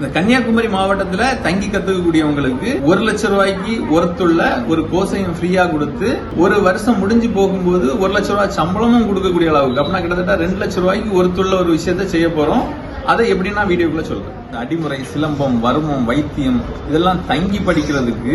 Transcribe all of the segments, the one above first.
இந்த கன்னியாகுமரி மாவட்டத்துல தங்கி கத்துக்கக்கூடியவங்களுக்கு 1 லட்சம் ரூபாய்க்கு ஒருத்துள்ள ஒரு கோர்ஸையும் ஃப்ரீயா கொடுத்து ஒரு வருஷம் முடிஞ்சு போகும்போது 1 லட்சம் ரூபாய் சம்பளமும் கொடுக்கக்கூடிய அளவுக்கு அப்படின்னா கிட்டத்தட்ட 2 லட்சம் ரூபாய்க்கு ஒருத்துள்ள ஒரு விஷயத்த செய்ய போறோம். அதை எப்படின்னா வீடியோக்குள்ள சொல்றேன். அடிமுறை, சிலம்பம், வருமம், வைத்தியம் இதெல்லாம் தங்கி படிக்கிறதுக்கு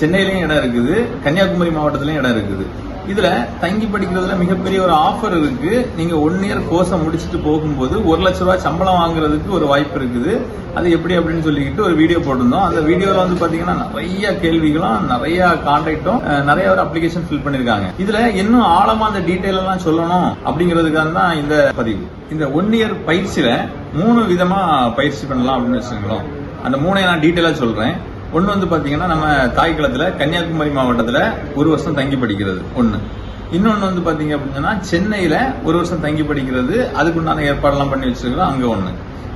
சென்னையிலயும் இடம் இருக்குது, கன்னியாகுமரி மாவட்டத்திலயும் இடம் இருக்குது. இதுல தங்கி படிக்கிறதுல மிகப்பெரிய ஒரு ஆஃபர் இருக்கு. நீங்க 1 இயர் கோர்ஸை முடிச்சுட்டு போகும்போது 1 லட்சம் ரூபாய் சம்பளம் வாங்குறதுக்கு ஒரு வாய்ப்பு இருக்குது. அது எப்படி அப்படின்னு சொல்லிக்கிட்டு ஒரு வீடியோ போட்டிருந்தோம். அந்த வீடியோல வந்து பாத்தீங்கன்னா நிறைய கேள்விகளும் நிறைய கான்டாக்டும் நிறைய ஒரு அப்ளிகேஷன் ஃபில் பண்ணிருக்காங்க. இதுல இன்னும் ஆழமா அந்த டீடைல் எல்லாம் சொல்லணும் அப்படிங்கிறதுக்காக தான் இந்த பதிவு. இந்த 1 இயர் பயிற்சியில 3 விதமா பயிற்சி பண்ணலாம் அப்படின்னு வச்சுக்கோங்களோம். அந்த 3 நான் டீடைலா சொல்றேன். ஒன்னு வந்து பாத்தீங்கன்னா நம்ம தாய்க்குளத்துல கன்னியாகுமரி மாவட்டத்துல 1 வருஷம் தங்கி படிக்கிறது ஒண்ணு. இன்னொன்னு வந்து பாத்தீங்க அப்படின்னா சென்னையில 1 வருஷம் தங்கி படிக்கிறது, அதுக்குண்டான ஏற்பாடெல்லாம் பண்ணி வச்சிருக்கிறோம் அங்க ஒண்ணு.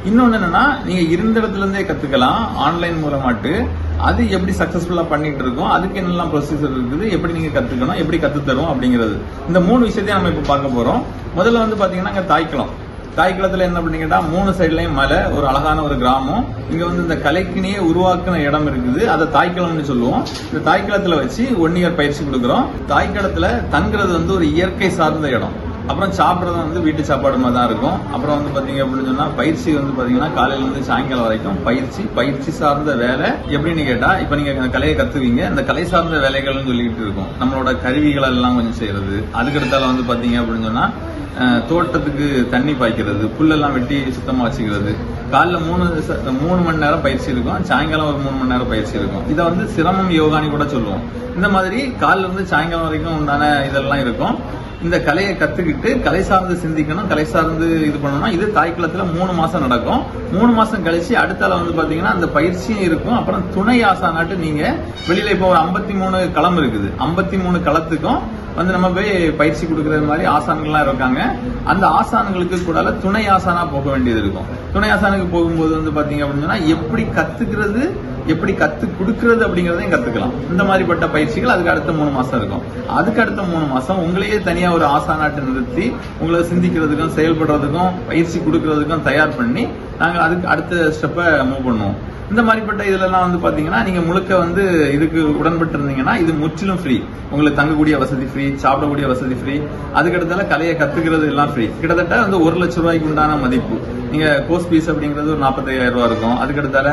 இன்னொன்னு என்னன்னா நீங்க இருந்த இடத்துல இருந்தே கத்துக்கலாம் ஆன்லைன் மூலமாட்டு. அது எப்படி சக்சஸ்ஃபுல்லா பண்ணிட்டு இருக்கோம், அதுக்கு என்னெல்லாம் ப்ரொசீஜர் இருக்குது, எப்படி நீங்க கத்துக்கணும், எப்படி கத்து தரும் அப்படிங்கிறது. இந்த 3 விஷயத்தையும் நம்ம இப்ப பார்க்க போறோம். முதல்ல வந்து பாத்தீங்கன்னா தாய்க்குளத்துல என்ன பண்ணீங்கன்னா 3 சைட்லயும் மலை, ஒரு அழகான ஒரு கிராமம். இங்க வந்து இந்த கலைக்கினியே உருவாக்குன இடம் இருக்குது, அதை தாய்க்குளம்னு சொல்லுவோம். இந்த தாய்க்குளத்துல வச்சு 1 இயர் பயிற்சி கொடுக்குறோம். தாய்க்குளத்துல தங்குறது வந்து ஒரு இயற்கை சார்ந்த இடம். அப்புறம் சாப்பிட்றது வந்து வீட்டு சாப்பாடு மாதிரி தான் இருக்கும். அப்புறம் வந்து பாத்தீங்க அப்படின்னு சொன்னா பயிற்சி வந்து பாத்தீங்கன்னா காலையில இருந்து சாயங்காலம் வரைக்கும் பயிற்சி சார்ந்த வேலை. எப்படின்னு கேட்டா இப்ப நீங்க கலையை கத்துவீங்க, அந்த கலை சார்ந்த வேலைகள்னு சொல்லிட்டு இருக்கும். நம்மளோட கருவிகளை எல்லாம் கொஞ்சம் செய்யறது. அதுக்கடுத்தால வந்து பாத்தீங்க அப்படின்னு சொன்னா தோட்டத்துக்கு தண்ணி பாய்க்கிறது, புல்லெல்லாம் வெட்டி சுத்தமா வச்சுக்கிறது. காலைல 3 மணி நேரம் பயிற்சி இருக்கும், சாயங்காலம் ஒரு 3 மணி நேரம் பயிற்சி இருக்கும். இதை வந்து சிரமம் யோகானி கூட சொல்லுவோம். இந்த மாதிரி காலைல இருந்து சாயங்காலம் வரைக்கும் உண்டான இதெல்லாம் இருக்கும். இந்த கலையை கத்துக்கிட்டு கலை சார்ந்து சிந்திக்கணும், கலை சார்ந்து இது பண்ணணும். இது தாய்க்குளத்துல 3 மாசம் நடக்கும். 3 மாசம் கழிச்சு அடுத்தால வந்து பாத்தீங்கன்னா அந்த பயிற்சியும் இருக்கும். அப்புறம் துணை ஆசானாட்டு நீங்க வெளியில இப்போ ஒரு 53 களம் இருக்குது, 53 களத்துக்கும் வந்து நம்ம போய் பயிற்சி கொடுக்கறது மாதிரி ஆசான்கள்லாம் இருக்காங்க. அந்த ஆசான்களுக்கு கூட துணை ஆசானா போக வேண்டியது இருக்கும். துணை ஆசானுக்கு போகும்போது வந்து பாத்தீங்க அப்படின்னா எப்படி கத்துக்கிறது, எப்படி கத்து கொடுக்கறது அப்படிங்கறதையும் கத்துக்கலாம். இந்த மாதிரிப்பட்ட பயிற்சிகள் அதுக்கு அடுத்த 3 மாசம் இருக்கும். அதுக்கு அடுத்த 3 மாசம் உங்களையே தனியா ஒரு ஆசானாட்டு நிறுத்தி உங்களை சிந்திக்கிறதுக்கும் செயல்படுறதுக்கும் பயிற்சி கொடுக்கறதுக்கும் தயார் பண்ணி நாங்க அதுக்கு அடுத்த ஸ்டெப்பை மூவ் பண்ணுவோம். இந்த மாதிரிப்பட்ட இதுல வந்து பாத்தீங்கன்னா நீங்க முழுக்க வந்து இதுக்கு உடன்பட்டு இருந்தீங்கன்னா இது முற்றிலும் ஃப்ரீ. உங்களுக்கு தங்கக்கூடிய வசதி ஃப்ரீ, சாப்பிடக்கூடிய வசதி ஃப்ரீ, அதுக்கடுத்தால கலையை கத்துக்கிறது எல்லாம் ஃப்ரீ. கிட்டத்தட்ட வந்து 1 லட்சம் ரூபாய்க்கு உண்டான மதிப்பு. நீங்க கோர்ஸ் ஃபீஸ் அப்படிங்கிறது ஒரு 45,000 ரூபாய் இருக்கும். அதுக்கடுத்தால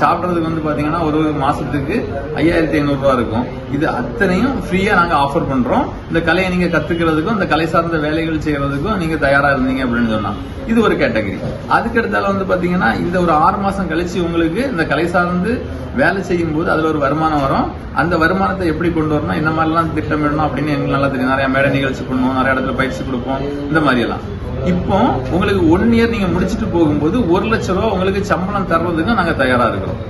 சாப்பிடறதுக்கு வந்து பாத்தீங்கன்னா ஒரு மாசத்துக்கு 5,500 ரூபாய் இருக்கும். இது அத்தனையும் ஃப்ரீயா நாங்க ஆஃபர் பண்றோம். இந்த கலையை நீங்க கத்துக்கிறதுக்கும் இந்த கலை சார்ந்த வேலைகள் செய்யறதுக்கும் நீங்க தயாரா இருந்தீங்க அப்படின்னு சொன்னா இது ஒரு கேட்டகரி. அதுக்கடுத்தால வந்து பாத்தீங்கன்னா இந்த ஒரு 6 மாசம் கழிச்சு உங்களுக்கு இந்த கலை சார்ந்து வேலை செய்யும் போது அதுல ஒரு வருமானம் வரும். அந்த வருமானத்தை எப்படி கொண்டு வரணும், இந்த மாதிரி எல்லாம் திட்டமிடணும் அப்படின்னு எங்களுக்கு நல்லா தெரியும். நிறைய மேடை நிகழ்ச்சி பண்ணுவோம், நிறைய இடத்துல பயிற்சி கொடுப்போம், இந்த மாதிரி எல்லாம். இப்போ உங்களுக்கு 1 இயர் நீங்க முடிச்சுட்டு போகும்போது 1 லட்சம் ரூபாய் உங்களுக்கு சம்பளம் தர்றதுக்கு நாங்க தயாரா இருக்கிறோம்.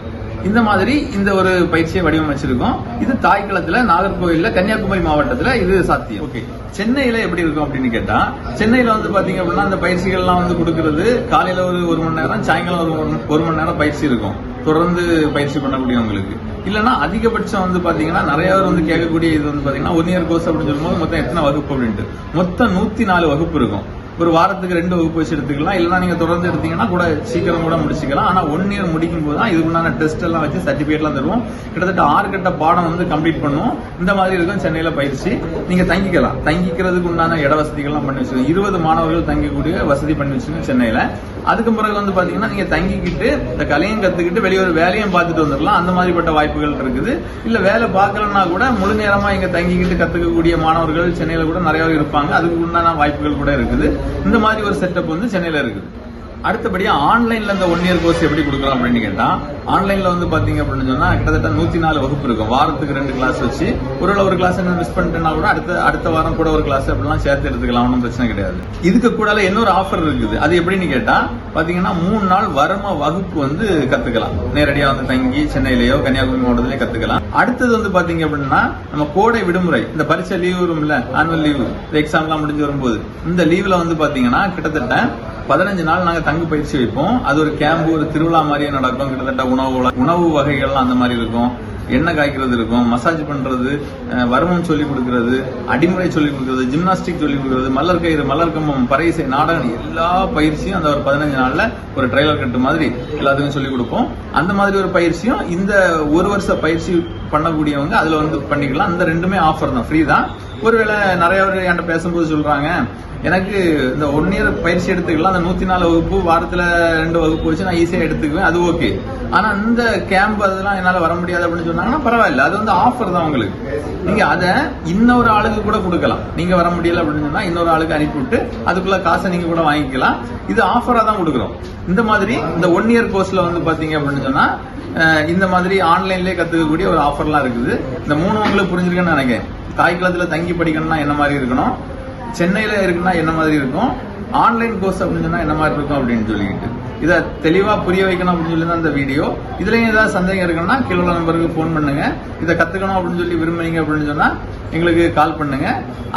இந்த மாதிரி இந்த ஒரு பயிற்சியை வடிவமைச்சிருக்கோம். இது தாய்க்குளத்துல, நாகர்கோவில்ல, கன்னியாகுமரி மாவட்டத்துல இது சாத்தியம். ஓகே, சென்னையில எப்படி இருக்கும் அப்படின்னு கேட்டா சென்னையில வந்து பாத்தீங்க அப்படின்னா அந்த பயிற்சிகள் எல்லாம் வந்து கொடுக்கறது காலையில ஒரு 1 மணி நேரம், சாயங்காலம் ஒரு 1 மணி நேரம் பயிற்சி இருக்கும். தொடர்ந்து பயிற்சி பண்ணக்கூடியவங்களுக்கு இல்லைன்னா அதிகபட்சம் வந்து பாத்தீங்கன்னா நிறைய பேர் வந்து கேட்கக்கூடிய இது வந்து பாத்தீங்கன்னா 1 இயர் கோர்ஸ் அப்படின்னு சொல்லும்போது மொத்தம் எத்தனை வகுப்பு அப்படின்ட்டு மொத்தம் 104 வகுப்பு இருக்கும். ஒரு வாரத்துக்கு 2 வகுப்பு வச்சு எடுத்துக்கலாம். இல்லைன்னா நீங்க தொடர்ந்து எடுத்தீங்கன்னா கூட சீக்கிரம் கூட முடிச்சுக்கலாம். ஆனா 1 இயர் முடிக்கும் போது தான் இதுக்குண்டான டெஸ்ட் எல்லாம் வச்சு சர்டிபிகேட் எல்லாம் தருவோம். கிட்டத்தட்ட 6 கட்ட பாடம் வந்து கம்ப்ளீட் பண்ணுவோம். இந்த மாதிரி இருக்கும் சென்னையில பயிற்சி. நீங்க தங்கிக்கலாம், தங்கிக்கிறதுக்கு உண்டான இட வசதிகள்லாம் பண்ணி வச்சிருக்கோம். 20 மாணவர்கள் தங்கக்கூடிய வசதி பண்ணி வச்சிருக்கோம் சென்னையில. அதுக்கு பிறகு வந்து பாத்தீங்கன்னா நீங்க தங்கிக்கிட்டு இந்த கலையும் கத்துக்கிட்டு வெளியே ஒரு வேலையும் பார்த்துட்டு வந்துடலாம். அந்த மாதிரிப்பட்ட வாய்ப்புகள் இருக்குது. இல்ல வேலை பார்க்கலன்னா கூட முழு நேரமா இங்க தங்கிக்கிட்டு கத்துக்கக்கூடிய மாணவர்கள் சென்னையில கூட நிறைய இருப்பாங்க. அதுக்கு உண்டான வாய்ப்புகள் கூட இருக்குது. இந்த மாதிரி ஒரு செட்டப் வந்து சென்னையில இருக்குது. அடுத்தபடியா ஆன்லைன்ல இந்த 1 இயர் கோர்ஸ் எப்படி கொடுக்கலாம் அப்படின்னு கேட்டா ஆன்லைன்ல வந்து பாத்தீங்க அப்படின்னு சொன்னா கிட்டத்தட்ட 104 வகுப்பு இருக்கும். வாரத்துக்கு 2 கிளாஸ் வச்சு ஒரு கிளாஸ் மிஸ் பண்ணிட்டேன்னா கூட அடுத்த வாரம் கூட ஒரு கிளாஸ் அப்படிலாம் சேர்த்து எடுத்துக்கலாம், ஒன்றும் பிரச்சனை கிடையாது. இதுக்கு கூட இன்னொரு ஆஃபர் இருக்குது. அது எப்படின்னு கேட்டா பாத்தீங்கன்னா 3 நாள் வரும வகுப்பு வந்து கத்துக்கலாம். நேரடியா வந்து தங்கி சென்னையிலேயோ கன்னியாகுமரி மாவட்டத்திலேயே கத்துக்கலாம். அடுத்தது வந்து பாத்தீங்க அப்படின்னா நம்ம கோடை விடுமுறை, இந்த பரீட்சை லீவ் வரும்ல, ஆனுவல் லீவ், எக்ஸாம் எல்லாம் முடிஞ்சு வரும்போது இந்த லீவ்ல வந்து பாத்தீங்கன்னா கிட்டத்தட்ட 15 நாள் நாங்க தங்கு பயிற்சி வைப்போம். அது ஒரு கேம்ப், ஒரு திருவிழா மாதிரியே நடக்கும். கிட்டத்தட்ட உணவு வகைகள்லாம் அந்த மாதிரி இருக்கும். எண்ணெய் காய்க்கிறது இருக்கும், மசாஜ் பண்றது, வருமம் சொல்லிக் கொடுக்கறது, அடிமுறை சொல்லிக் கொடுக்கறது, ஜிம்னாஸ்டிக் சொல்லிக் கொடுக்கறது, மல்லர் கயிறு, மல்லர் கம்பம், பறையிசை, நாடகம் எல்லா பயிற்சியும் அந்த ஒரு 15 நாள்ல ஒரு ட்ரைலர் கட்டு மாதிரி எல்லாத்துக்கும் சொல்லிக் கொடுப்போம். அந்த மாதிரி ஒரு பயிற்சியும் இந்த ஒரு வருஷ பயிற்சி பண்ணக்கூடியவங்க அதுல வந்து பண்ணிக்கலாம். அந்த ரெண்டுமே ஆஃபர் தான், ஃப்ரீ தான். ஒருவேளை நிறைய பேர் என்கிட்ட பேசும்போது சொல்றாங்க, எனக்கு இந்த 1 இயர் பயிற்சி எடுத்துக்கலாம், அந்த 104 வகுப்பு வாரத்துல 2 வகுப்பு வச்சு நான் ஈஸியா எடுத்துக்குவேன், அது ஓகே. ஆனா இந்த கேம்ப் அதெல்லாம் என்னால வர முடியாது அப்படின்னு சொன்னாங்கன்னா பரவாயில்ல, அது வந்து ஆஃபர் தான் உங்களுக்கு. நீங்க அதை இன்னொரு ஆளுக்கு கூட கொடுக்கலாம். நீங்க வர முடியல அப்படின்னு சொன்னா இன்னொரு ஆளுக்கு அனுப்பிவிட்டு அதுக்குள்ள காசை நீங்க கூட வாங்கிக்கலாம். இது ஆஃபரா தான் கொடுக்குறோம். இந்த மாதிரி இந்த 1 இயர் கோர்ஸ்ல வந்து பாத்தீங்க அப்படின்னு சொன்னா இந்த மாதிரி ஆன்லைன்லயே கத்துக்கக்கூடிய ஒரு ஆஃபர்லாம் இருக்குது. இந்த 3 உங்களுக்கு புரிஞ்சிருக்குன்னு நினைக்கிறேன். தாய்க்குளத்துல தங்கி படிக்கணும்னா என்ன மாதிரி இருக்கணும், சென்னையில இருக்குன்னா என்ன மாதிரி இருக்கும், ஆன்லைன் கோர்ஸ் அப்படின்னு சொன்னா என்ன மாதிரி இருக்கும் அப்படின்னு சொல்லிட்டு இதை தெளிவா புரிய வைக்கணும் அப்படின்னு சொல்லி தான் இந்த வீடியோ. இதுலயும் ஏதாவது சந்தேகம் இருக்குன்னா கீழே உள்ள நம்பருக்கு போன் பண்ணுங்க. இதை கத்துக்கணும் அப்படின்னு சொல்லி விரும்புறீங்க அப்படின்னு சொன்னா எங்களுக்கு கால் பண்ணுங்க.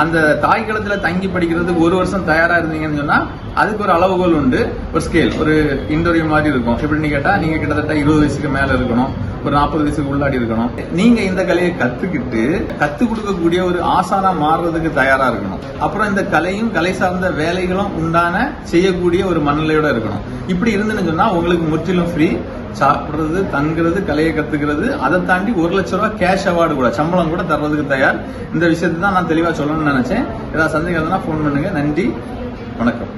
அந்த தாய்க்களத்துல தங்கி படிக்கிறதுக்கு 1 வருஷம் தயாரா இருந்தீங்கன்னு சொன்னா அதுக்கு ஒரு அளவுகோல் உண்டு, ஒரு ஸ்கேல், ஒரு இன்டர்வியூ மாதிரி இருக்கும். எப்படின்னு கேட்டா நீங்க கிட்டத்தட்ட 20 வயசுக்கு மேல இருக்கணும், ஒரு 40 வயசுக்கு உள்ளாடி இருக்கணும். நீங்க இந்த கலையை கத்துக்கிட்டு கத்துக் கொடுக்கக்கூடிய ஒரு ஆசானா மாறுறதுக்கு தயாரா இருக்கணும். அப்புறம் இந்த கலையும் கலை சார்ந்த வேலைகளும் உண்டான செய்யக்கூடிய ஒரு மனநிலையோட இருக்கணும். இப்படி இருந்துன்னு சொன்னா உங்களுக்கு முற்றிலும் ஃப்ரீ. சாப்பிடுறது, தங்குறது, கலையை கத்துக்கிறது, அதை தாண்டி 1 லட்சம் ரூபாய் கேஷ் அவார்டு கூட, சம்பளம் கூட தர்றதுக்கு தயார். இந்த விஷயத்தை தான் நான் தெளிவா சொல்லணும்னு நினைச்சேன். ஏதாவது சந்தேகம் இருந்தா போன் பண்ணுங்க. நன்றி, வணக்கம்.